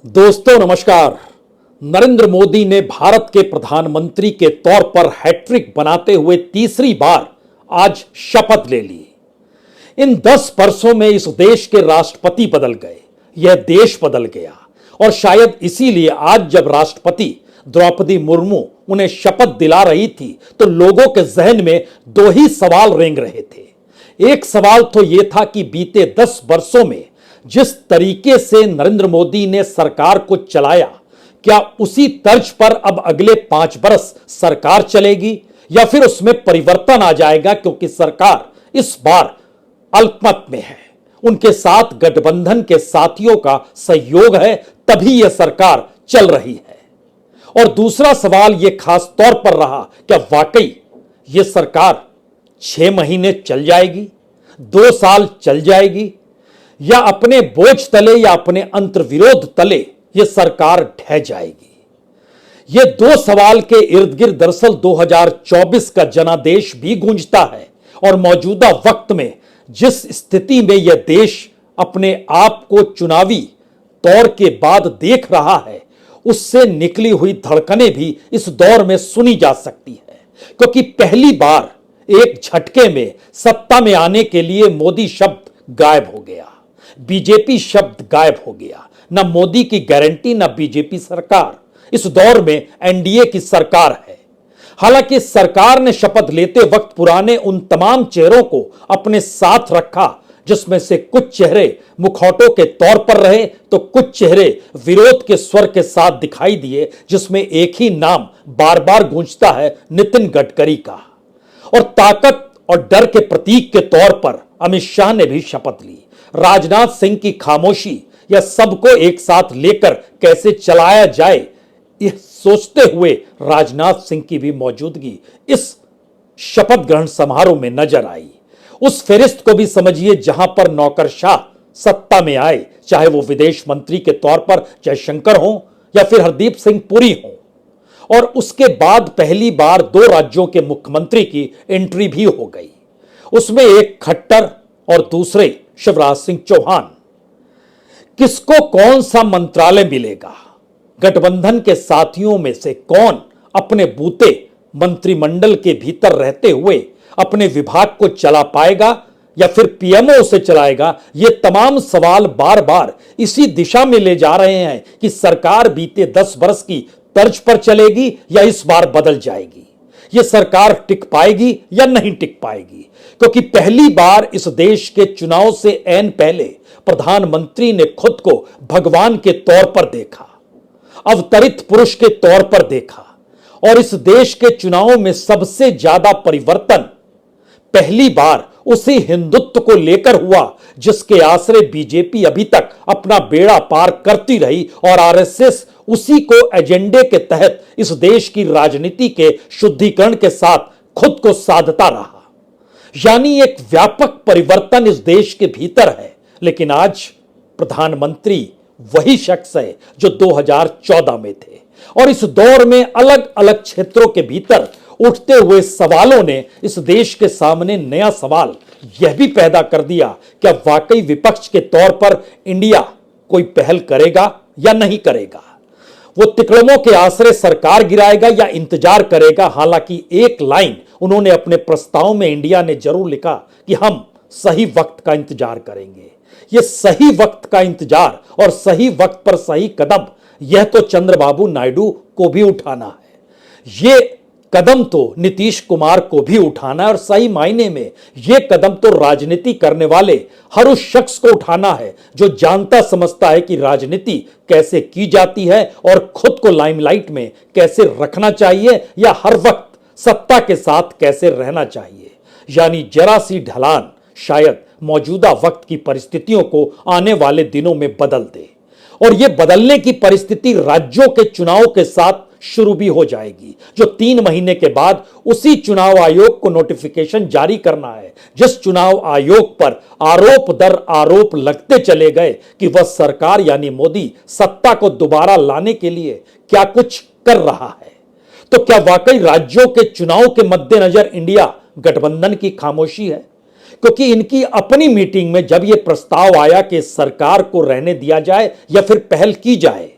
दोस्तों नमस्कार। नरेंद्र मोदी ने भारत के प्रधानमंत्री के तौर पर हैट्रिक बनाते हुए तीसरी बार आज शपथ ले ली। इन 10 वर्षों में इस देश के राष्ट्रपति बदल गए, यह देश बदल गया और शायद इसीलिए आज जब राष्ट्रपति द्रौपदी मुर्मू उन्हें शपथ दिला रही थी तो लोगों के जहन में दो ही सवाल रेंग रहे थे। एक सवाल तो यह था कि बीते 10 वर्षों में जिस तरीके से नरेंद्र मोदी ने सरकार को चलाया, क्या उसी तर्ज पर अब अगले 5 वर्ष सरकार चलेगी या फिर उसमें परिवर्तन आ जाएगा, क्योंकि सरकार इस बार अल्पमत में है, उनके साथ गठबंधन के साथियों का सहयोग है, तभी यह सरकार चल रही है। और दूसरा सवाल यह खास तौर पर रहा, क्या वाकई यह सरकार 6 महीने चल जाएगी, 2 साल चल जाएगी, या अपने बोझ तले या अपने अंतर्विरोध तले यह सरकार ढह जाएगी। ये 2 सवाल के इर्द गिर्द दरअसल 2024 का जनादेश भी गूंजता है और मौजूदा वक्त में जिस स्थिति में यह देश अपने आप को चुनावी दौर के बाद देख रहा है, उससे निकली हुई धड़कनें भी इस दौर में सुनी जा सकती है, क्योंकि पहली बार एक झटके में सत्ता में आने के लिए मोदी शब्द गायब हो गया, बीजेपी शब्द गायब हो गया। ना मोदी की गारंटी, ना बीजेपी सरकार। इस दौर में एनडीए की सरकार है। हालांकि सरकार ने शपथ लेते वक्त पुराने उन तमाम चेहरों को अपने साथ रखा, जिसमें से कुछ चेहरे मुखौटों के तौर पर रहे तो कुछ चेहरे विरोध के स्वर के साथ दिखाई दिए, जिसमें एक ही नाम बार बार गूंजता है, नितिन गडकरी का। और ताकत और डर के प्रतीक के तौर पर अमित शाह ने भी शपथ ली। राजनाथ सिंह की खामोशी या सबको एक साथ लेकर कैसे चलाया जाए, यह सोचते हुए राजनाथ सिंह की भी मौजूदगी इस शपथ ग्रहण समारोह में नजर आई। उस फेरिस्त को भी समझिए जहां पर नौकरशाह सत्ता में आए, चाहे वो विदेश मंत्री के तौर पर जयशंकर हो या फिर हरदीप सिंह पुरी हो। और उसके बाद पहली बार 2 राज्यों के मुख्यमंत्री की एंट्री भी हो गई, उसमें एक खट्टर और दूसरे शिवराज सिंह चौहान। किसको कौन सा मंत्रालय मिलेगा? गठबंधन के साथियों में से कौन अपने बूते मंत्रिमंडल के भीतर रहते हुए अपने विभाग को चला पाएगा या फिर पीएमओ से चलाएगा? ये तमाम सवाल बार बार इसी दिशा में ले जा रहे हैं कि सरकार बीते 10 वर्ष की तर्ज पर चलेगी या इस बार बदल जाएगी। यह सरकार टिक पाएगी या नहीं टिक पाएगी, क्योंकि पहली बार इस देश के चुनाव से ऐन पहले प्रधानमंत्री ने खुद को भगवान के तौर पर देखा, अवतरित पुरुष के तौर पर देखा। और इस देश के चुनावों में सबसे ज्यादा परिवर्तन पहली बार उसी हिंदुत्व को लेकर हुआ जिसके आश्रय बीजेपी अभी तक अपना बेड़ा पार करती रही और आरएसएस उसी को एजेंडे के तहत इस देश की राजनीति के शुद्धिकरण के साथ खुद को साधता रहा। यानी एक व्यापक परिवर्तन इस देश के भीतर है, लेकिन आज प्रधानमंत्री वही शख्स है जो 2014 में थे। और इस दौर में अलग अलग क्षेत्रों के भीतर उठते हुए सवालों ने इस देश के सामने नया सवाल यह भी पैदा कर दिया, क्या वाकई विपक्ष के तौर पर इंडिया कोई पहल करेगा या नहीं करेगा? वो तिकड़मों के आश्रय सरकार गिराएगा या इंतजार करेगा? हालांकि एक लाइन उन्होंने अपने प्रस्ताव में इंडिया ने जरूर लिखा कि हम सही वक्त का इंतजार करेंगे। यह सही वक्त का इंतजार और सही वक्त पर सही कदम, यह तो चंद्रबाबू नायडू को भी उठाना है। यह कदम तो नीतीश कुमार को भी उठाना है और सही मायने में यह कदम तो राजनीति करने वाले हर उस शख्स को उठाना है जो जानता समझता है कि राजनीति कैसे की जाती है और खुद को लाइमलाइट में कैसे रखना चाहिए या हर वक्त सत्ता के साथ कैसे रहना चाहिए। यानी जरा सी ढलान शायद मौजूदा वक्त की परिस्थितियों को आने वाले दिनों में बदल दे। और यह बदलने की परिस्थिति राज्यों के चुनाव के साथ शुरू भी हो जाएगी, जो 3 महीने के बाद उसी चुनाव आयोग को नोटिफिकेशन जारी करना है, जिस चुनाव आयोग पर आरोप दर आरोप लगते चले गए कि वह सरकार यानी मोदी सत्ता को दोबारा लाने के लिए क्या कुछ कर रहा है। तो क्या वाकई राज्यों के चुनाव के मद्देनजर इंडिया गठबंधन की खामोशी है? क्योंकि इनकी अपनी मीटिंग में जब यह प्रस्ताव आया कि सरकार को रहने दिया जाए या फिर पहल की जाए,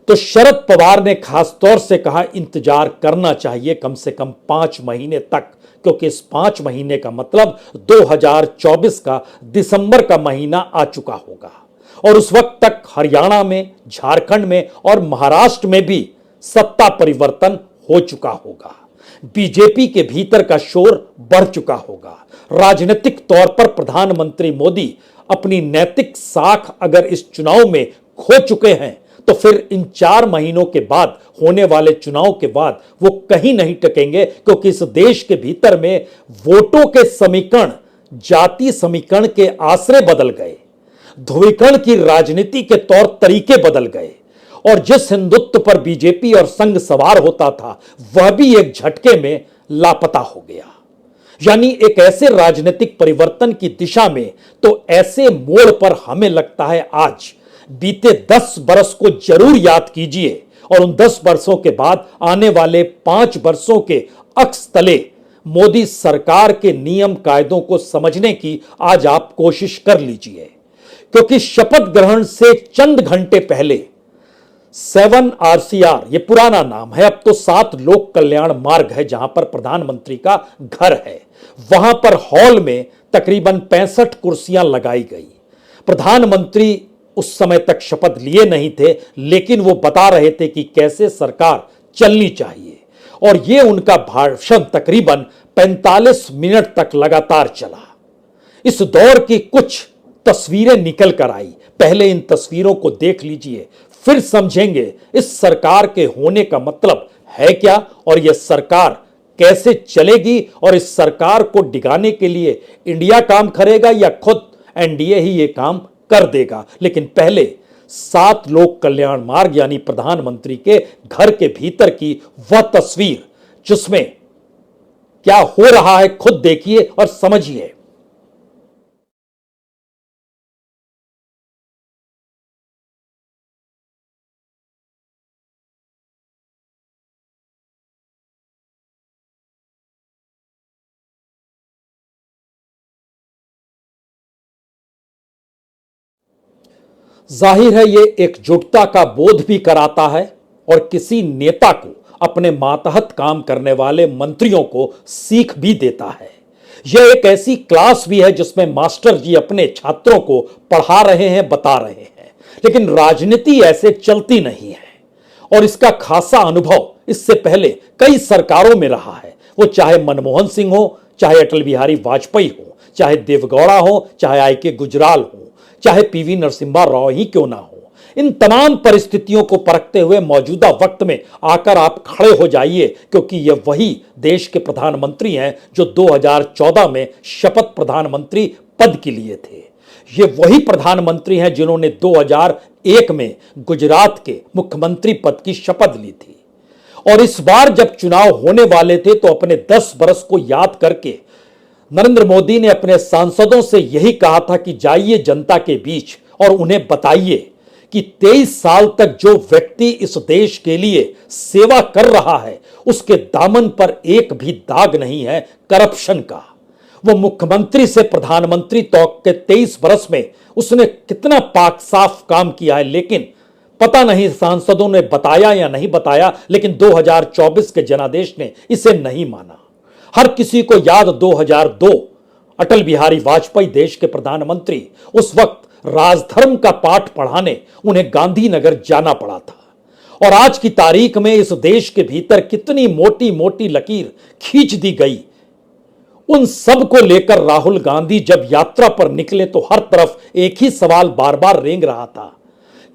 तो शरद पवार ने खास तौर से कहा इंतजार करना चाहिए कम से कम 5 महीने तक, क्योंकि इस 5 महीने का मतलब 2024 का दिसंबर का महीना आ चुका होगा और उस वक्त तक हरियाणा में, झारखंड में और महाराष्ट्र में भी सत्ता परिवर्तन हो चुका होगा। बीजेपी के भीतर का शोर बढ़ चुका होगा। राजनीतिक तौर पर प्रधानमंत्री मोदी अपनी नैतिक साख अगर इस चुनाव में खो चुके हैं, तो फिर इन 4 महीनों के बाद होने वाले चुनाव के बाद वो कहीं नहीं टकेंगे, क्योंकि इस देश के भीतर में वोटों के समीकरण जाति समीकरण के आश्रय बदल गए, ध्रुवीकरण की राजनीति के तौर तरीके बदल गए और जिस हिंदुत्व पर बीजेपी और संघ सवार होता था वह भी एक झटके में लापता हो गया। यानी एक ऐसे राजनीतिक परिवर्तन की दिशा में, तो ऐसे मोड़ पर हमें लगता है आज बीते 10 बरस को जरूर याद कीजिए और उन 10 वर्षों के बाद आने वाले 5 वर्षों के अक्स तले मोदी सरकार के नियम कायदों को समझने की आज आप कोशिश कर लीजिए, क्योंकि शपथ ग्रहण से चंद घंटे पहले 7 RCR, ये पुराना नाम है, अब तो 7 लोक कल्याण मार्ग है जहां पर प्रधानमंत्री का घर है, वहां पर हॉल में तकरीबन 65 कुर्सियां लगाई गई। प्रधानमंत्री उस समय तक शपथ लिए नहीं थे, लेकिन वो बता रहे थे कि कैसे सरकार चलनी चाहिए और ये उनका भाषण तकरीबन 45 मिनट तक लगातार चला। इस दौर की कुछ तस्वीरें निकल कर आई, पहले इन तस्वीरों को देख लीजिए, फिर समझेंगे इस सरकार के होने का मतलब है क्या और यह सरकार कैसे चलेगी और इस सरकार को डिगाने के लिए इंडिया काम करेगा या खुद एनडीए ही ये काम कर देगा। लेकिन पहले 7 लोक कल्याण मार्ग यानी प्रधानमंत्री के घर के भीतर की वह तस्वीर जिसमें क्या हो रहा है खुद देखिए और समझिए। जाहिर है ये एकजुटता का बोध भी कराता है और किसी नेता को अपने मातहत काम करने वाले मंत्रियों को सीख भी देता है। यह एक ऐसी क्लास भी है जिसमें मास्टर जी अपने छात्रों को पढ़ा रहे हैं, बता रहे हैं, लेकिन राजनीति ऐसे चलती नहीं है और इसका खासा अनुभव इससे पहले कई सरकारों में रहा है। वो चाहे मनमोहन सिंह हो, चाहे अटल बिहारी वाजपेयी हो, चाहे देवगौड़ा हो, चाहे IK गुजराल हो, चाहे PV नरसिम्हा राव ही क्यों ना हो। इन तमाम परिस्थितियों को परखते हुए मौजूदा वक्त में आकर आप खड़े हो जाइए, क्योंकि ये वही देश के प्रधानमंत्री हैं जो 2014 में शपथ प्रधानमंत्री पद के लिए थे। ये वही प्रधानमंत्री हैं जिन्होंने 2001 में गुजरात के मुख्यमंत्री पद की शपथ ली थी और इस बार जब चुनाव होने वाले थे तो अपने 10 बरस को याद करके नरेंद्र मोदी ने अपने सांसदों से यही कहा था कि जाइए जनता के बीच और उन्हें बताइए कि 23 साल तक जो व्यक्ति इस देश के लिए सेवा कर रहा है उसके दामन पर एक भी दाग नहीं है करप्शन का। वो मुख्यमंत्री से प्रधानमंत्री तक के 23 बरस में उसने कितना पाक साफ काम किया है, लेकिन पता नहीं सांसदों ने बताया या नहीं बताया, लेकिन 2024 के जनादेश ने इसे नहीं माना। हर किसी को याद 2002 अटल बिहारी वाजपेयी देश के प्रधानमंत्री, उस वक्त राजधर्म का पाठ पढ़ाने उन्हें गांधीनगर जाना पड़ा था और आज की तारीख में इस देश के भीतर कितनी मोटी मोटी लकीर खींच दी गई। उन सब को लेकर राहुल गांधी जब यात्रा पर निकले तो हर तरफ एक ही सवाल बार बार रेंग रहा था,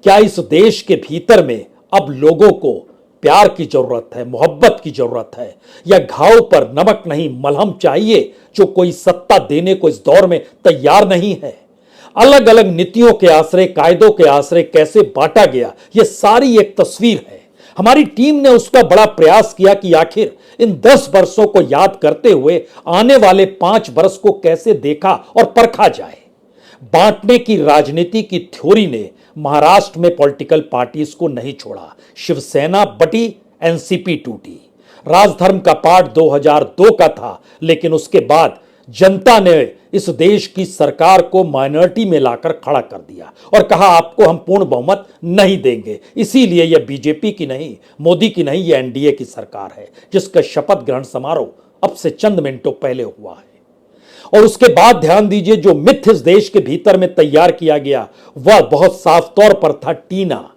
क्या इस देश के भीतर में अब लोगों को प्यार की जरूरत है, मोहब्बत की जरूरत है, या घाव पर नमक नहीं मलहम चाहिए जो कोई सत्ता देने को इस दौर में तैयार नहीं है। अलग अलग नीतियों के आश्रय, कायदों के आश्रय कैसे बांटा गया, यह सारी एक तस्वीर है। हमारी टीम ने उसका बड़ा प्रयास किया कि आखिर इन 10 वर्षों को याद करते हुए आने वाले 5 वर्ष को कैसे देखा और परखा जाए। बांटने की राजनीति की थ्योरी ने महाराष्ट्र में पॉलिटिकल पार्टीज को नहीं छोड़ा। शिवसेना बटी, एनसीपी टूटी। राजधर्म का पाठ 2002 का था, लेकिन उसके बाद जनता ने इस देश की सरकार को माइनॉरिटी में लाकर खड़ा कर दिया और कहा आपको हम पूर्ण बहुमत नहीं देंगे। इसीलिए यह बीजेपी की नहीं, मोदी की नहीं, यह एनडीए की सरकार है जिसका शपथ ग्रहण समारोह अब से चंद मिनटों पहले हुआ है। और उसके बाद ध्यान दीजिए, जो मिथ इस देश के भीतर में तैयार किया गया वह बहुत साफ तौर पर था टीना,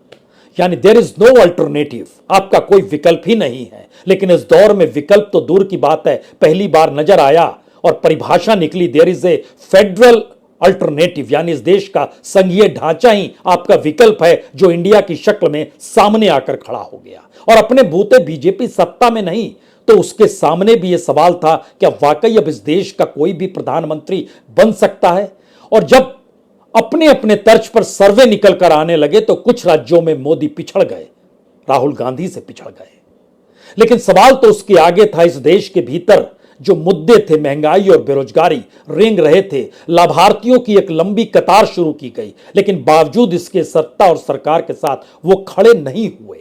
यानी देयर इज नो अल्टरनेटिव, आपका कोई विकल्प ही नहीं है। लेकिन इस दौर में विकल्प तो दूर की बात है, पहली बार नजर आया और परिभाषा निकली, there is a federal alternative, यानी इस देश का संघीय ढांचा ही आपका विकल्प है, जो इंडिया की शक्ल में सामने आकर खड़ा हो गया। और अपने भूते बीजेपी सत्ता में नहीं तो उसके सामने भी यह सवाल था, क्या वाकई अब इस देश का कोई भी प्रधानमंत्री बन सकता है? और जब अपने अपने तर्ज पर सर्वे निकल कर आने लगे तो कुछ राज्यों में मोदी पिछड़ गए, राहुल गांधी से पिछड़ गए। लेकिन सवाल तो उसके आगे था, इस देश के भीतर जो मुद्दे थे, महंगाई और बेरोजगारी रेंग रहे थे, लाभार्थियों की एक लंबी कतार शुरू की गई, लेकिन बावजूद इसके सत्ता और सरकार के साथ वो खड़े नहीं हुए।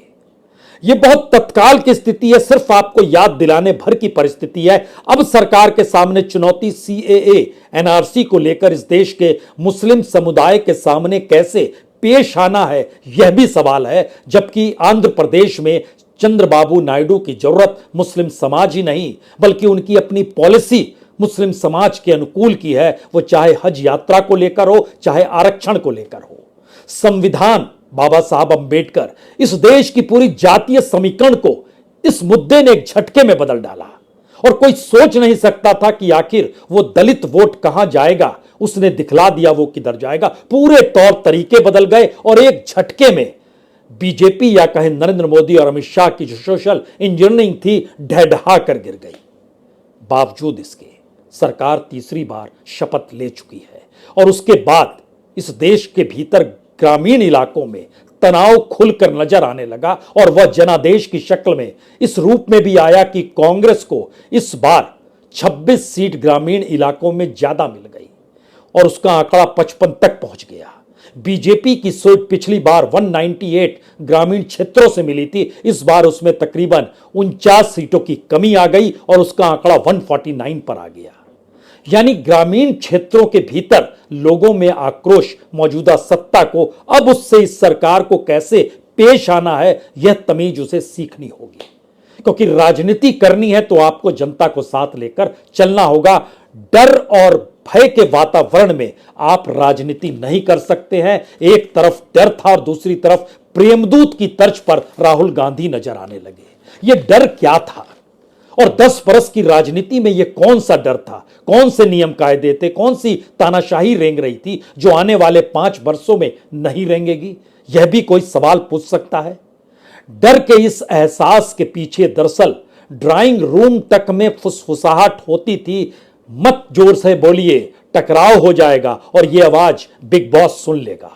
यह बहुत तत्काल की स्थिति है, सिर्फ आपको याद दिलाने भर की परिस्थिति है। अब सरकार के सामने चुनौती सीएए एनआरसी को लेकर इस देश के मुस्लिम समुदाय के सामने कैसे पेश आना है, यह भी सवाल है। जबकि आंध्र प्रदेश में चंद्रबाबू नायडू की जरूरत मुस्लिम समाज ही नहीं बल्कि उनकी अपनी पॉलिसी मुस्लिम समाज के अनुकूल की है, वो चाहे हज यात्रा को लेकर हो, चाहे आरक्षण को लेकर हो। संविधान बाबा साहब अंबेडकर इस देश की पूरी जातीय समीकरण को इस मुद्दे ने एक झटके में बदल डाला और कोई सोच नहीं सकता था कि आखिर वो दलित वोट कहां जाएगा, उसने दिखला दिया वो किधर जाएगा। पूरे तौर तरीके बदल गए और एक झटके में बीजेपी या कहें नरेंद्र मोदी और अमित शाह की जो सोशल इंजीनियरिंग थी ढह कर गिर गई। बावजूद इसके सरकार तीसरी बार शपथ ले चुकी है और उसके बाद इस देश के भीतर ग्रामीण इलाकों में तनाव खुलकर नजर आने लगा और वह जनादेश की शक्ल में इस रूप में भी आया कि कांग्रेस को इस बार 26 सीट ग्रामीण इलाकों में ज्यादा मिल गई और उसका आंकड़ा 55 तक पहुंच गया। बीजेपी की सोच पिछली बार 198 ग्रामीण क्षेत्रों से मिली थी, इस बार उसमें तकरीबन 49 सीटों की कमी आ गई और उसका आंकड़ा 149 पर आ गया। यानी ग्रामीण क्षेत्रों के भीतर लोगों में आक्रोश, मौजूदा सत्ता को अब उससे इस सरकार को कैसे पेश आना है यह तमीज उसे सीखनी होगी, क्योंकि राजनीति करनी है तो आपको जनता को साथ लेकर चलना होगा। डर और भय के वातावरण में आप राजनीति नहीं कर सकते हैं। एक तरफ डर था और दूसरी तरफ प्रेमदूत की तर्ज पर राहुल गांधी नजर आने लगे। यह डर क्या था और 10 बरस की राजनीति में यह कौन सा डर था, कौन से नियम कायदे थे, कौन सी तानाशाही रेंग रही थी जो आने वाले 5 वर्षों में नहीं रेंगेगी? यह भी कोई सवाल पूछ सकता है। डर के इस एहसास के पीछे दरअसल ड्राइंग रूम तक में फुसफुसाहट होती थी, मत जोर से बोलिए, टकराव हो जाएगा और यह आवाज बिग बॉस सुन लेगा।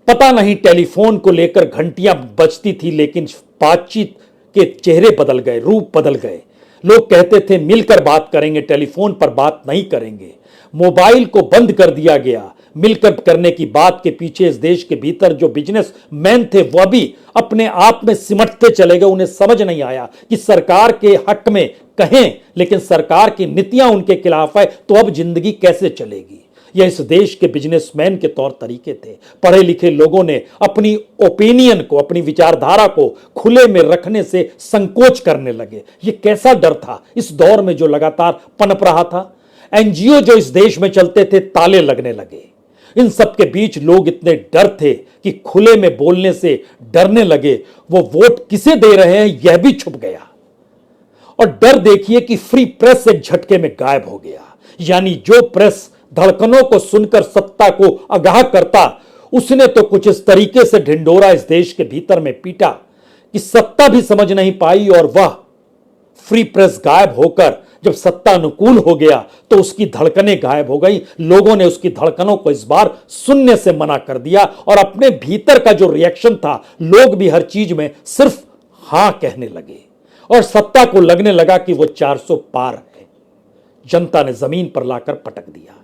पता नहीं टेलीफोन को लेकर घंटियां बजती थी, लेकिन बातचीत के चेहरे बदल गए, रूप बदल गए। लोग कहते थे मिलकर बात करेंगे, टेलीफोन पर बात नहीं करेंगे। मोबाइल को बंद कर दिया गया। मिलकर करने की बात के पीछे इस देश के भीतर जो बिजनेस मैन थे वह भी अपने आप में सिमटते चले गए। उन्हें समझ नहीं आया कि सरकार के हक में कहें, लेकिन सरकार की नीतियां उनके खिलाफ है तो अब जिंदगी कैसे चलेगी? यह इस देश के बिजनेसमैन के तौर तरीके थे। पढ़े लिखे लोगों ने अपनी ओपिनियन को, अपनी विचारधारा को खुले में रखने से संकोच करने लगे। यह कैसा डर था इस दौर में जो लगातार पनप रहा था? एनजीओ जो इस देश में चलते थे ताले लगने लगे। इन सब के बीच लोग इतने डर थे कि खुले में बोलने से डरने लगे। वो वोट किसे दे रहे हैं यह भी छुप गया। और डर देखिए कि फ्री प्रेस एक झटके में गायब हो गया। यानी जो प्रेस धड़कनों को सुनकर सत्ता को आगाह करता, उसने तो कुछ इस तरीके से ढिंडोरा इस देश के भीतर में पीटा कि सत्ता भी समझ नहीं पाई और वह फ्री प्रेस गायब होकर जब सत्ता अनुकूल हो गया तो उसकी धड़कनें गायब हो गई। लोगों ने उसकी धड़कनों को इस बार सुनने से मना कर दिया और अपने भीतर का जो रिएक्शन था, लोग भी हर चीज में सिर्फ हां कहने लगे और सत्ता को लगने लगा कि वो 400 पार है। जनता ने जमीन पर लाकर पटक दिया।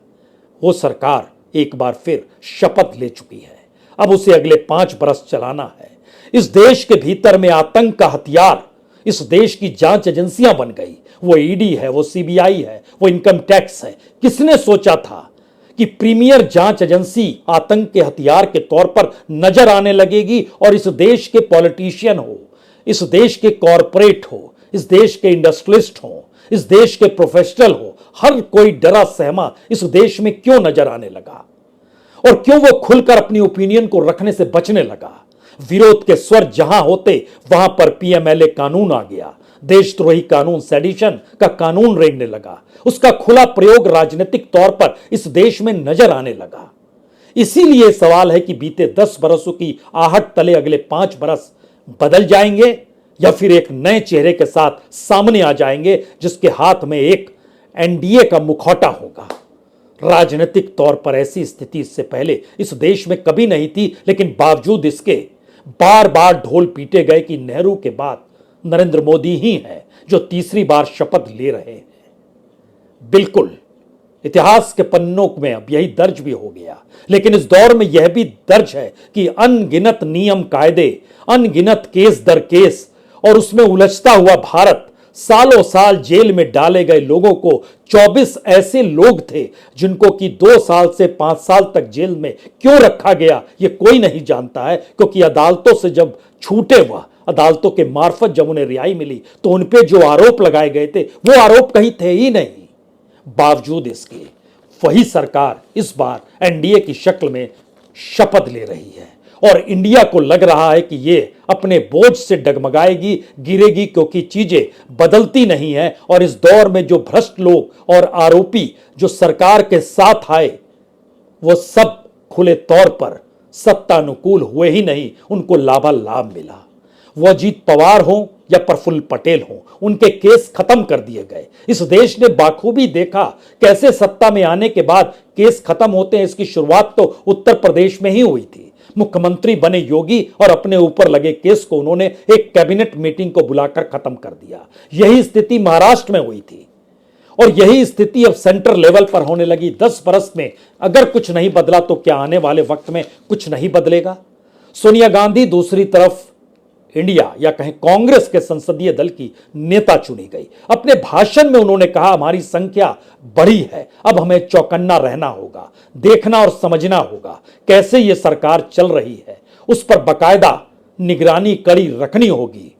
वो सरकार एक बार फिर शपथ ले चुकी है। अब उसे अगले 5 बरस चलाना है। इस देश के भीतर में आतंक का हथियार इस देश की जांच एजेंसियां बन गई। वो ईडी है, वो सीबीआई है, वो इनकम टैक्स है। किसने सोचा था कि प्रीमियर जांच एजेंसी आतंक के हथियार के तौर पर नजर आने लगेगी और इस देश के पॉलिटिशियन हो, इस देश के कॉरपोरेट हो, इस देश के इंडस्ट्रियलिस्ट हो, इस देश के प्रोफेशनल हो, हर कोई डरा सहमा इस देश में क्यों नजर आने लगा और क्यों वो खुलकर अपनी ओपिनियन को रखने से बचने लगा। विरोध के स्वर जहां होते वहां पर पीएमएलए कानून आ गया, देशद्रोही कानून, सेडिशन का कानून रेंगने लगा। उसका खुला प्रयोग राजनीतिक तौर पर इस देश में नजर आने लगा। इसीलिए सवाल है कि बीते 10 बरसों की आहट तले अगले 5 बरस बदल जाएंगे या फिर एक नए चेहरे के साथ सामने आ जाएंगे जिसके हाथ में एक एनडीए का मुखौटा होगा। राजनीतिक तौर पर ऐसी स्थिति इससे पहले इस देश में कभी नहीं थी, लेकिन बावजूद इसके बार बार ढोल पीटे गए कि नेहरू के बाद नरेंद्र मोदी ही हैं जो तीसरी बार शपथ ले रहे हैं। बिल्कुल, इतिहास के पन्नों में अब यही दर्ज भी हो गया, लेकिन इस दौर में यह भी दर्ज है कि अनगिनत नियम कायदे, अनगिनत केस दर केस और उसमें उलझता हुआ भारत, सालों साल जेल में डाले गए लोगों को 24 ऐसे लोग थे जिनको कि 2 साल से 5 साल तक जेल में क्यों रखा गया ये कोई नहीं जानता है, क्योंकि अदालतों से जब छूटे वह, अदालतों के मार्फत जब उन्हें रिहाई मिली तो उन पे जो आरोप लगाए गए थे वो आरोप कहीं थे ही नहीं। बावजूद इसके वही सरकार इस बार एनडीए की शक्ल में शपथ ले रही है और इंडिया को लग रहा है कि ये अपने बोझ से डगमगाएगी, गिरेगी, क्योंकि चीजें बदलती नहीं है। और इस दौर में जो भ्रष्ट लोग और आरोपी जो सरकार के साथ आए वो सब खुले तौर पर सत्तानुकूल हुए ही नहीं, उनको लाभालाभ मिला। वो अजीत पवार हो या प्रफुल्ल पटेल हो, उनके केस खत्म कर दिए गए। इस देश ने बाखूबी देखा कैसे सत्ता में आने के बाद केस खत्म होते हैं। इसकी शुरुआत तो उत्तर प्रदेश में ही हुई थी। मुख्यमंत्री बने योगी और अपने ऊपर लगे केस को उन्होंने एक कैबिनेट मीटिंग को बुलाकर खत्म कर दिया। यही स्थिति महाराष्ट्र में हुई थी और यही स्थिति अब सेंट्रल लेवल पर होने लगी। 10 बरस में अगर कुछ नहीं बदला तो क्या आने वाले वक्त में कुछ नहीं बदलेगा। सोनिया गांधी दूसरी तरफ इंडिया या कहें कांग्रेस के संसदीय दल की नेता चुनी गई। अपने भाषण में उन्होंने कहा, हमारी संख्या बढ़ी है, अब हमें चौकन्ना रहना होगा, देखना और समझना होगा कैसे ये सरकार चल रही है, उस पर बाकायदा निगरानी कड़ी रखनी होगी,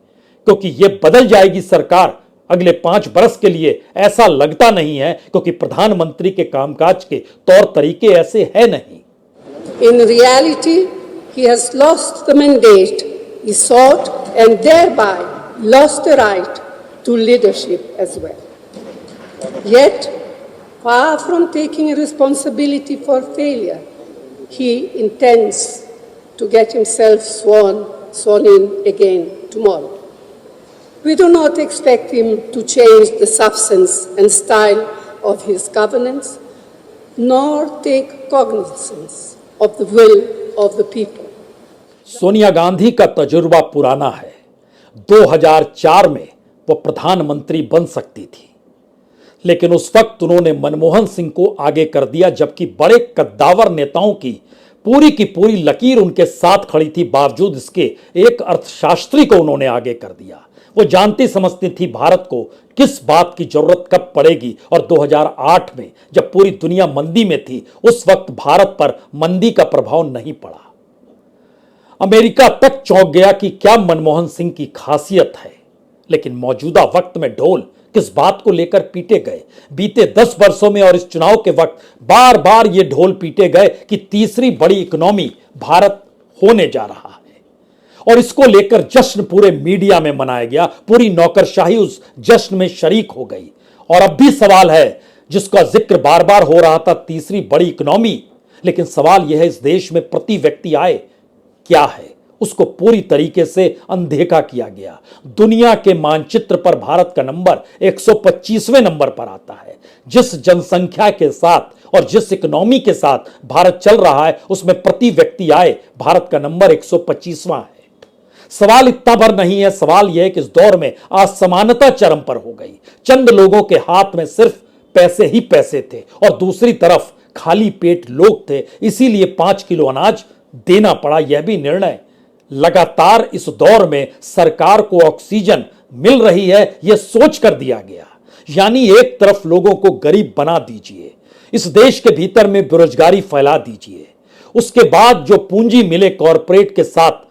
क्योंकि ये बदल जाएगी सरकार अगले 5 बरस के लिए, ऐसा लगता नहीं है, क्योंकि प्रधानमंत्री के कामकाज के तौर तरीके ऐसे है नहीं। In reality, he has lost the mandate he sought and thereby lost the right to leadership as well. Yet, far from taking responsibility for failure, he intends to get himself sworn in again tomorrow. We do not expect him to change the substance and style of his governance, nor take cognizance of the will of the people. Sonia Gandhi का तजुर्बा पुराना है। 2004 में वो प्रधानमंत्री बन सकती थी, लेकिन उस वक्त उन्होंने मनमोहन सिंह को आगे कर दिया, जबकि बड़े कद्दावर नेताओं की पूरी लकीर उनके साथ खड़ी थी। बावजूद इसके एक अर्थशास्त्री को उन्होंने आगे कर दिया। वो जानती समझती थी भारत को किस बात की जरूरत कब पड़ेगी, और 2008 में जब पूरी दुनिया मंदी में थी उस वक्त भारत पर मंदी का प्रभाव नहीं पड़ा। अमेरिका तक चौंक गया कि क्या मनमोहन सिंह की खासियत है, लेकिन मौजूदा वक्त में ढोल किस बात को लेकर पीटे गए। बीते 10 वर्षों में और इस चुनाव के वक्त बार बार ये ढोल पीटे गए कि तीसरी बड़ी इकोनॉमी भारत होने जा रहा है और इसको लेकर जश्न पूरे मीडिया में मनाया गया। पूरी नौकरशाही उस जश्न में शरीक हो गई। और अब भी सवाल है जिसका जिक्र बार बार हो रहा था, तीसरी बड़ी इकोनॉमी, लेकिन सवाल यह है इस देश में प्रति व्यक्ति आय क्या है, उसको पूरी तरीके से अनदेखा किया गया। दुनिया के मानचित्र पर भारत का नंबर 125वें नंबर पर आता है। जिस जनसंख्या के साथ और जिस इकोनॉमी के साथ भारत चल रहा है उसमें प्रति व्यक्ति आय भारत का नंबर 125वां है। सवाल इतना भर नहीं है, सवाल यह है कि इस दौर में असमानता चरम पर हो गई। चंद लोगों के हाथ में सिर्फ पैसे ही पैसे थे और दूसरी तरफ खाली पेट लोग थे, इसीलिए 5 किलो अनाज देना पड़ा। यह भी निर्णय लगातार इस दौर में सरकार को ऑक्सीजन मिल रही है यह सोच कर दिया गया। यानी एक तरफ लोगों को गरीब बना दीजिए, इस देश के भीतर में बेरोजगारी फैला दीजिए, उसके बाद जो पूंजी मिले कॉरपोरेट के साथ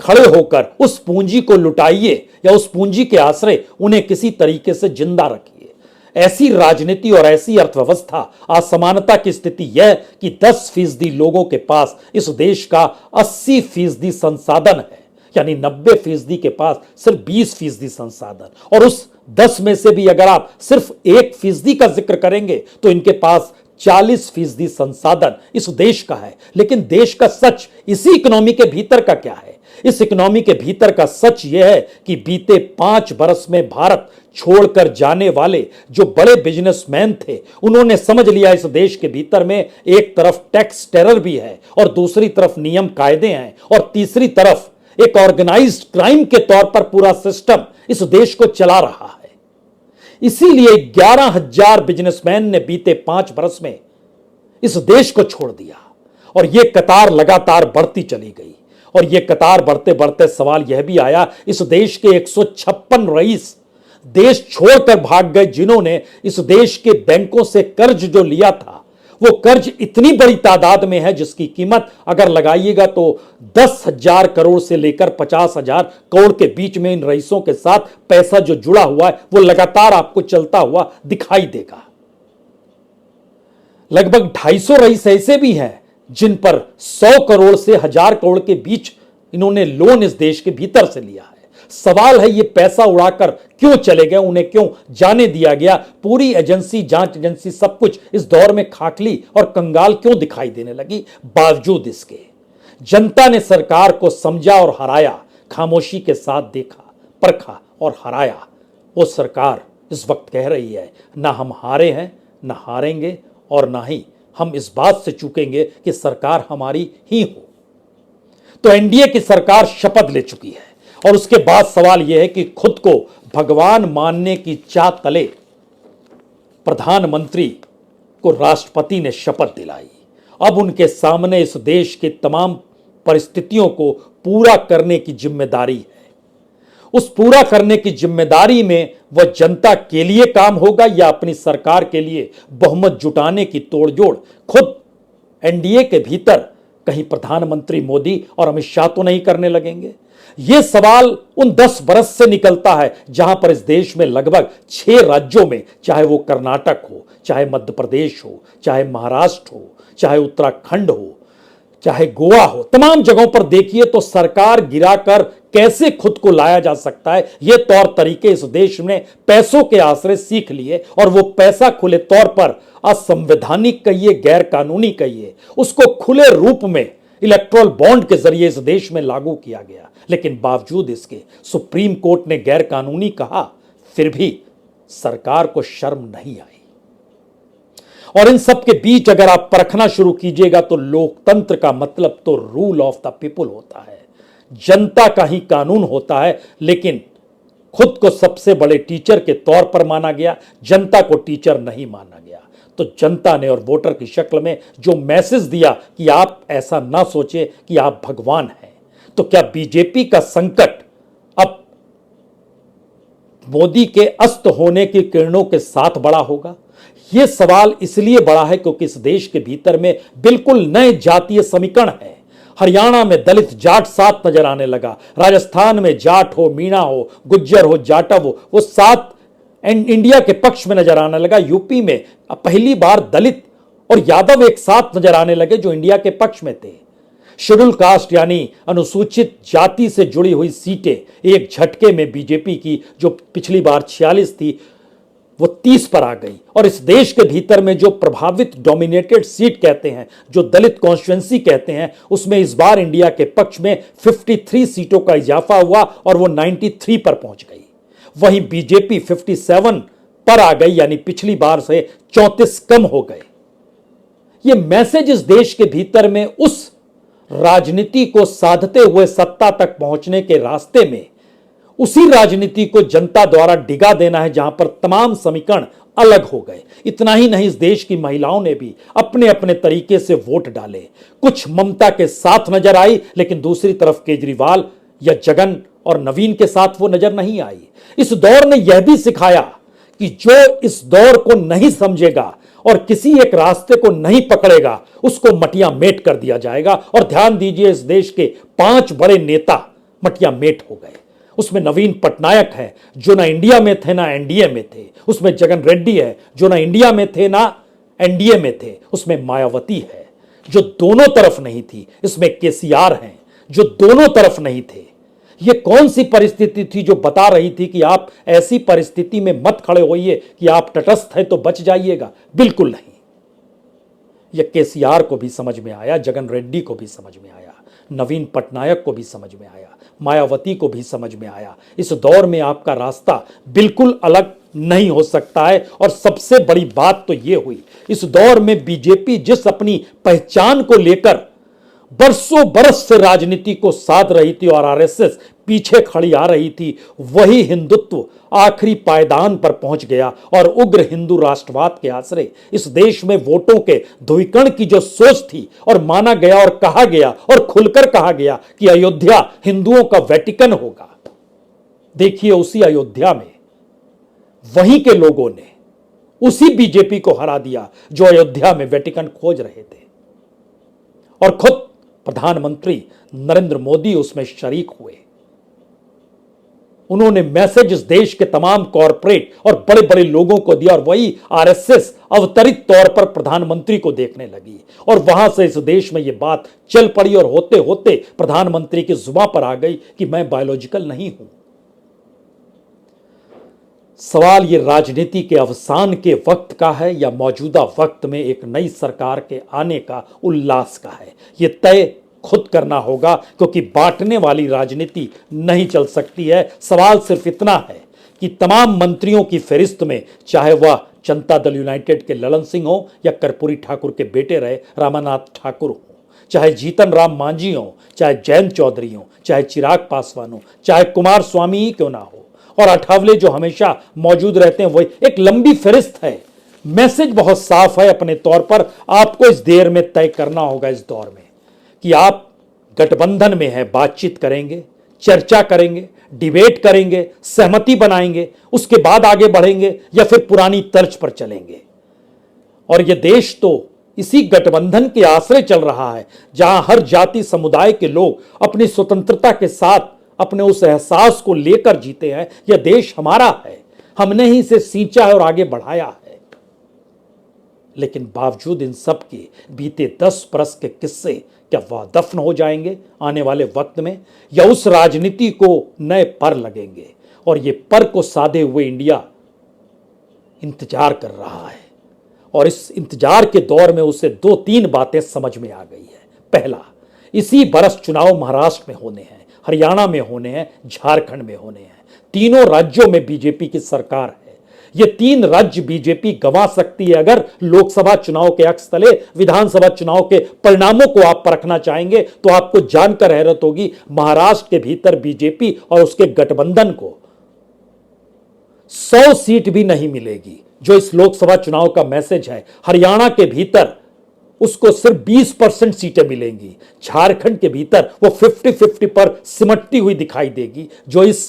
खड़े होकर उस पूंजी को लुटाइए या उस पूंजी के आश्रय उन्हें किसी तरीके से जिंदा रखिए। ऐसी राजनीति और ऐसी अर्थव्यवस्था, असमानता की स्थिति यह कि 10% लोगों के पास इस देश का 80% संसाधन है, यानी 90% के पास सिर्फ 20% संसाधन, और उस 10 में से भी अगर आप सिर्फ 1% का जिक्र करेंगे तो इनके पास 40% संसाधन इस देश का है। लेकिन देश का सच इसी इकोनॉमी के भीतर का क्या है? इस इकोनॉमी के भीतर का सच यह है कि बीते 5 वर्ष में भारत छोड़कर जाने वाले जो बड़े बिजनेसमैन थे, उन्होंने समझ लिया इस देश के भीतर में एक तरफ टैक्स टेरर भी है और दूसरी तरफ नियम कायदे हैं और तीसरी तरफ एक ऑर्गेनाइज्ड क्राइम के तौर पर पूरा सिस्टम इस देश को चला रहा है। इसीलिए 11,000 बिजनेसमैन ने बीते 5 वर्ष में इस देश को छोड़ दिया और यह कतार लगातार बढ़ती चली गई। और यह कतार बढ़ते बढ़ते सवाल यह भी आया, इस देश के 156 रईस देश छोड़कर भाग गए, जिन्होंने इस देश के बैंकों से कर्ज जो लिया था, वो कर्ज इतनी बड़ी तादाद में है जिसकी कीमत अगर लगाइएगा तो 10,000 करोड़ से लेकर 50,000 करोड़ के बीच में इन रईसों के साथ पैसा जो जुड़ा हुआ है वो लगातार आपको चलता हुआ दिखाई देगा। लगभग 250 रईस ऐसे भी हैं जिन पर 100 करोड़ से 1000 करोड़ के बीच इन्होंने लोन इस देश के भीतर से लिया है। सवाल है ये पैसा उड़ाकर क्यों चले गए, उन्हें क्यों जाने दिया गया? पूरी एजेंसी, जांच एजेंसी, सब कुछ इस दौर में खाकली और कंगाल क्यों दिखाई देने लगी? बावजूद इसके जनता ने सरकार को समझा और हराया, खामोशी के साथ देखा, परखा और हराया। वो सरकार इस वक्त कह रही है ना हम हारे हैं, ना हारेंगे और ना ही हम इस बात से चूकेंगे कि सरकार हमारी ही हो। तो एनडीए की सरकार शपथ ले चुकी है और उसके बाद सवाल यह है कि खुद को भगवान मानने की चाह तले प्रधानमंत्री को राष्ट्रपति ने शपथ दिलाई। अब उनके सामने इस देश के तमाम परिस्थितियों को पूरा करने की जिम्मेदारी है। उस पूरा करने की जिम्मेदारी में वह जनता के लिए काम होगा या अपनी सरकार के लिए बहुमत जुटाने की तोड़जोड़ खुद एनडीए के भीतर कहीं प्रधानमंत्री मोदी और अमित शाह तो नहीं करने लगेंगे? यह सवाल उन 10 बरस से निकलता है जहां पर इस देश में लगभग 6 राज्यों में, चाहे वो कर्नाटक हो, चाहे मध्य प्रदेश हो, चाहे महाराष्ट्र हो, चाहे उत्तराखंड हो, चाहे गोवा हो, तमाम जगहों पर देखिए तो सरकार गिराकर कैसे खुद को लाया जा सकता है, ये तौर तरीके इस देश में पैसों के आश्रय सीख लिए और वो पैसा खुले तौर पर असंवैधानिक कहिए, गैर कानूनी कहिए, उसको खुले रूप में इलेक्ट्रोल बॉन्ड के जरिए इस देश में लागू किया गया। लेकिन बावजूद इसके सुप्रीम कोर्ट ने गैर कानूनी कहा, फिर भी सरकार को शर्म नहीं आई। और इन सब के बीच अगर आप परखना शुरू कीजिएगा तो लोकतंत्र का मतलब तो रूल ऑफ द पीपुल होता है, जनता का ही कानून होता है। लेकिन खुद को सबसे बड़े टीचर के तौर पर माना गया, जनता को टीचर नहीं माना गया। तो जनता ने और वोटर की शक्ल में जो मैसेज दिया कि आप ऐसा ना सोचें कि आप भगवान हैं, तो क्या बीजेपी का संकट अब मोदी के अस्त होने की किरणों के साथ बड़ा होगा? यह सवाल इसलिए बड़ा है क्योंकि इस देश के भीतर में बिल्कुल नए जातीय समीकरण है। हरियाणा में दलित जाट साथ नजर आने लगा, राजस्थान में जाट हो, मीणा हो, गुज्जर हो, जाटव हो, वो साथ इंडिया के पक्ष में नजर आने लगा। यूपी में पहली बार दलित और यादव एक साथ नजर आने लगे जो इंडिया के पक्ष में थे। शेड्यूल कास्ट यानी अनुसूचित जाति से जुड़ी हुई सीटें एक झटके में बीजेपी की जो पिछली बार 46 थी वो 30 पर आ गई। और इस देश के भीतर में जो प्रभावित डोमिनेटेड सीट कहते हैं, जो दलित कॉन्स्टिट्यूएंसी कहते हैं, उसमें इस बार इंडिया के पक्ष में 53 सीटों का इजाफा हुआ और वो 93 पर पहुंच गई। वहीं बीजेपी 57 पर आ गई, यानी पिछली बार से 34 कम हो गए। ये मैसेज इस देश के भीतर में उस राजनीति को साधते हुए सत्ता तक पहुंचने के रास्ते में उसी राजनीति को जनता द्वारा डिगा देना है जहां पर तमाम समीकरण अलग हो गए। इतना ही नहीं, इस देश की महिलाओं ने भी अपने अपने तरीके से वोट डाले। कुछ ममता के साथ नजर आई, लेकिन दूसरी तरफ केजरीवाल या जगन और नवीन के साथ वो नजर नहीं आई। इस दौर ने यह भी सिखाया कि जो इस दौर को नहीं समझेगा और किसी एक रास्ते को नहीं पकड़ेगा उसको मटिया मेट कर दिया जाएगा। और ध्यान दीजिए, इस देश के 5 बड़े नेता मटिया मेट हो गए। उसमें नवीन पटनायक है जो ना इंडिया में थे ना एनडीए में थे। उसमें जगन रेड्डी है जो ना इंडिया में थे ना एनडीए में थे। उसमें मायावती है जो दोनों तरफ नहीं थी। इसमें केसीआर हैं जो दोनों तरफ नहीं थे। यह कौन सी परिस्थिति थी जो बता रही थी कि आप ऐसी परिस्थिति में मत खड़े होइए कि आप तटस्थ हैं तो बच जाइएगा? बिल्कुल नहीं। यह केसीआर को भी समझ में आया, जगन रेड्डी को भी समझ में आया, नवीन पटनायक को भी समझ में आया, मायावती को भी समझ में आया। इस दौर में आपका रास्ता बिल्कुल अलग नहीं हो सकता है। और सबसे बड़ी बात तो यह हुई, इस दौर में बीजेपी जिस अपनी पहचान को लेकर बरसों बरस से राजनीति को साध रही थी और आरएसएस पीछे खड़ी आ रही थी, वही हिंदुत्व आखिरी पायदान पर पहुंच गया और उग्र हिंदू राष्ट्रवाद के आश्रय इस देश में वोटों के ध्रुवीकरण की जो सोच थी और माना गया और कहा गया और खुलकर कहा गया कि अयोध्या हिंदुओं का वेटिकन होगा। देखिए, उसी अयोध्या में वहीं के लोगों ने उसी बीजेपी को हरा दिया जो अयोध्या में वेटिकन खोज रहे थे। और खुद प्रधानमंत्री नरेंद्र मोदी उसमें शरीक हुए। उन्होंने मैसेज इस देश के तमाम कॉरपोरेट और बड़े बड़े लोगों को दिया और वही आरएसएस अवतरित तौर पर प्रधानमंत्री को देखने लगी और वहां से इस देश में यह बात चल पड़ी और होते होते प्रधानमंत्री की जुबान पर आ गई कि मैं बायोलॉजिकल नहीं हूं। सवाल ये राजनीति के अवसान के वक्त का है या मौजूदा वक्त में एक नई सरकार के आने का उल्लास का है? ये तय खुद करना होगा, क्योंकि बांटने वाली राजनीति नहीं चल सकती है। सवाल सिर्फ इतना है कि तमाम मंत्रियों की फहरिस्त में, चाहे वह जनता दल यूनाइटेड के ललन सिंह हो या कर्पूरी ठाकुर के बेटे रहे रामानाथ ठाकुर हो, चाहे जीतन राम मांझी हो, चाहे जयंत चौधरी हो, चाहे चिराग पासवान हो, चाहे कुमार स्वामी ही क्यों ना हो, और अठावले जो हमेशा मौजूद रहते हैं, वही एक लंबी फहरिस्त है। मैसेज बहुत साफ है अपने तौर पर। आपको इस देर में तय करना होगा इस दौर में कि आप गठबंधन में हैं, बातचीत करेंगे, चर्चा करेंगे, डिबेट करेंगे, सहमति बनाएंगे, उसके बाद आगे बढ़ेंगे या फिर पुरानी तर्ज पर चलेंगे। और यह देश तो इसी गठबंधन के आश्रय चल रहा है जहां हर जाति समुदाय के लोग अपनी स्वतंत्रता के साथ अपने उस एहसास को लेकर जीते हैं। यह देश हमारा है, हमने ही इसे सींचा है और आगे बढ़ाया है। लेकिन बावजूद इन सब के बीते 10 बरस के किस्से क्या वह दफन हो जाएंगे आने वाले वक्त में, या उस राजनीति को नए पर लगेंगे? और ये पर को साधे हुए इंडिया इंतजार कर रहा है और इस इंतजार के दौर में उसे 2-3 बातें समझ में आ गई है। पहला, इसी बरस चुनाव महाराष्ट्र में होने हैं, हरियाणा में होने हैं, झारखंड में होने हैं। तीनों राज्यों में बीजेपी की सरकार है। ये 3 राज्य बीजेपी गंवा सकती है। अगर लोकसभा चुनाव के अक्स तले विधानसभा चुनाव के परिणामों को आप परखना चाहेंगे तो आपको जानकर हैरत होगी, महाराष्ट्र के भीतर बीजेपी और उसके गठबंधन को 100 सीट भी नहीं मिलेगी जो इस लोकसभा चुनाव का मैसेज है। हरियाणा के भीतर उसको सिर्फ 20% सीटें मिलेंगी। झारखंड के भीतर वो 50-50 पर सिमटती हुई दिखाई देगी जो इस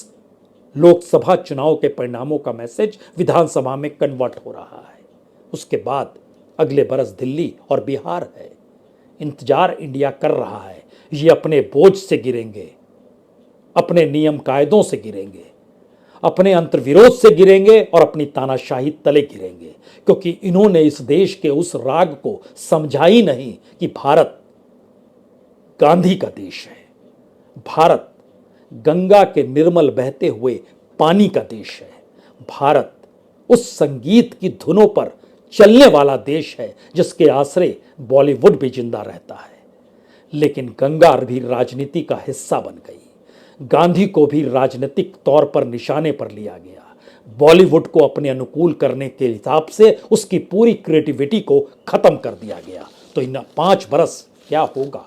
लोकसभा चुनाव के परिणामों का मैसेज विधानसभा में कन्वर्ट हो रहा है। उसके बाद अगले बरस दिल्ली और बिहार है। इंतजार इंडिया कर रहा है। ये अपने बोझ से गिरेंगे, अपने नियम कायदों से गिरेंगे, अपने अंतर्विरोध से गिरेंगे और अपनी तानाशाही तले गिरेंगे, क्योंकि इन्होंने इस देश के उस राग को समझा ही नहीं कि भारत गांधी का देश है, भारत गंगा के निर्मल बहते हुए पानी का देश है, भारत उस संगीत की धुनों पर चलने वाला देश है जिसके आश्रय बॉलीवुड भी जिंदा रहता है। लेकिन गंगा भी राजनीति का हिस्सा बन गई, गांधी को भी राजनीतिक तौर पर निशाने पर लिया गया, बॉलीवुड को अपने अनुकूल करने के हिसाब से उसकी पूरी क्रिएटिविटी को खत्म कर दिया गया। तो इन 5 बरस क्या होगा,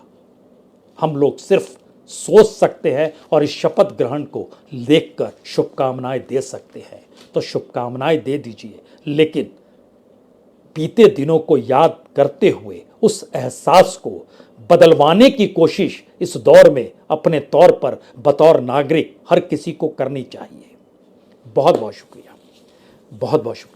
हम लोग सिर्फ सोच सकते हैं और इस शपथ ग्रहण को देखकर शुभकामनाएं दे सकते हैं। तो शुभकामनाएं दे दीजिए, लेकिन बीते दिनों को याद करते हुए उस एहसास को बदलवाने की कोशिश इस दौर में अपने तौर पर बतौर नागरिक हर किसी को करनी चाहिए। बहुत बहुत शुक्रिया, बहुत बहुत शुक्रिया।